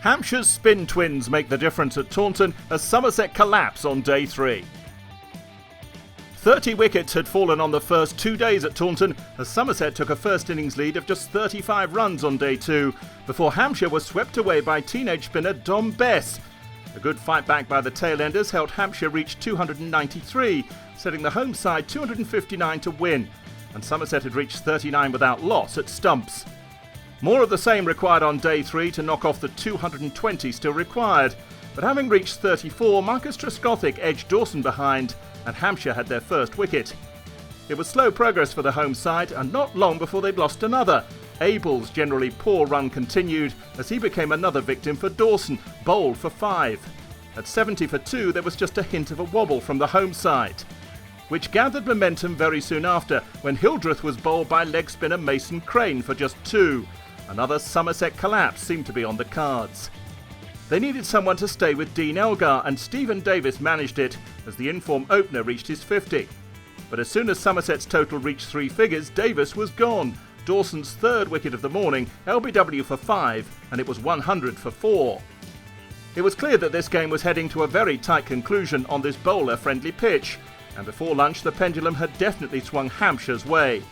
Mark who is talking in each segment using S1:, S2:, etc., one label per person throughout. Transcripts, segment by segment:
S1: Hampshire's spin twins make the difference at Taunton as Somerset collapse on day 3. 30 wickets had fallen on the first 2 days at Taunton as Somerset took a first innings lead of just 35 runs on day 2 before Hampshire was swept away by teenage spinner Dom Bess. A good fight back by the tailenders helped Hampshire reach 293, setting the home side 259 to win, and Somerset had reached 39 without loss at stumps. More of the same required on day 3 to knock off the 220 still required, but having reached 34, Marcus Trescothick edged Dawson behind, and Hampshire had their first wicket. It was slow progress for the home side, and not long before they'd lost another. Abel's generally poor run continued as he became another victim for Dawson, bowled for 5. At 70 for 2, there was just a hint of a wobble from the home side, which gathered momentum very soon after when Hildreth was bowled by leg spinner Mason Crane for just 2. Another Somerset collapse seemed to be on the cards. They needed someone to stay with Dean Elgar, and Stephen Davis managed it as the in-form opener reached his 50. But as soon as Somerset's total reached 3 figures, Davis was gone. Dawson's third wicket of the morning, LBW for 5, and it was 100 for 4. It was clear that this game was heading to a very tight conclusion on this bowler-friendly pitch, and before lunch the pendulum had definitely swung Hampshire's way.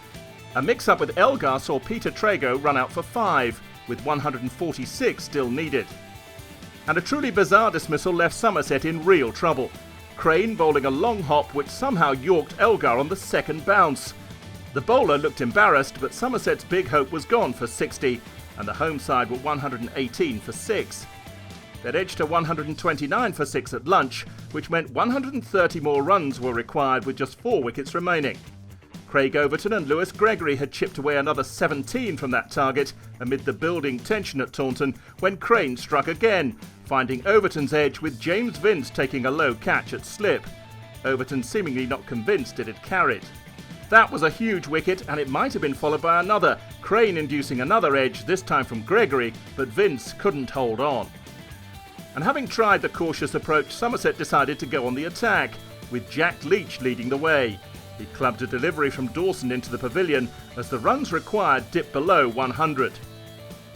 S1: A mix-up with Elgar saw Peter Trago run out for 5, with 146 still needed. And a truly bizarre dismissal left Somerset in real trouble. Crane bowling a long hop which somehow yorked Elgar on the second bounce. The bowler looked embarrassed, but Somerset's big hope was gone for 60, and the home side were 118 for 6. They'd edged to 129 for 6 at lunch, which meant 130 more runs were required with just 4 wickets remaining. Craig Overton and Lewis Gregory had chipped away another 17 from that target amid the building tension at Taunton when Crane struck again, finding Overton's edge with James Vince taking a low catch at slip. Overton seemingly not convinced it had carried. That was a huge wicket, and it might have been followed by another, Crane inducing another edge, this time from Gregory, but Vince couldn't hold on. And having tried the cautious approach, Somerset decided to go on the attack, with Jack Leach leading the way. He clubbed a delivery from Dawson into the pavilion as the runs required dipped below 100.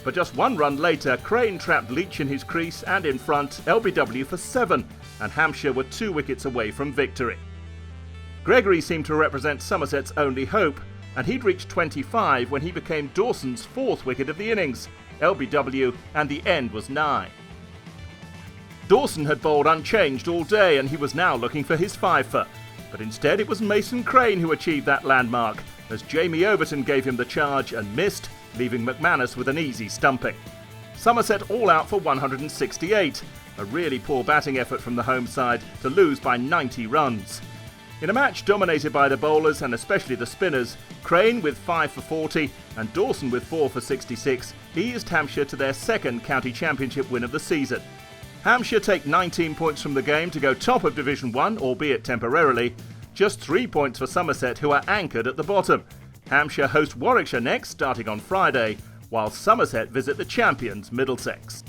S1: But just 1 run later, Crane trapped Leach in his crease and in front, LBW for 7, and Hampshire were 2 wickets away from victory. Gregory seemed to represent Somerset's only hope, and he'd reached 25 when he became Dawson's 4th wicket of the innings, LBW, and the end was 9. Dawson had bowled unchanged all day, and he was now looking for his 5-fer. But instead it was Mason Crane who achieved that landmark, as Jamie Overton gave him the charge and missed, leaving McManus with an easy stumping. Somerset all out for 168, a really poor batting effort from the home side to lose by 90 runs. In a match dominated by the bowlers and especially the spinners, Crane with 5 for 40 and Dawson with 4 for 66 eased Hampshire to their 2nd county championship win of the season. Hampshire take 19 points from the game to go top of Division 1, albeit temporarily. Just 3 points for Somerset, who are anchored at the bottom. Hampshire host Warwickshire next, starting on Friday, while Somerset visit the champions Middlesex.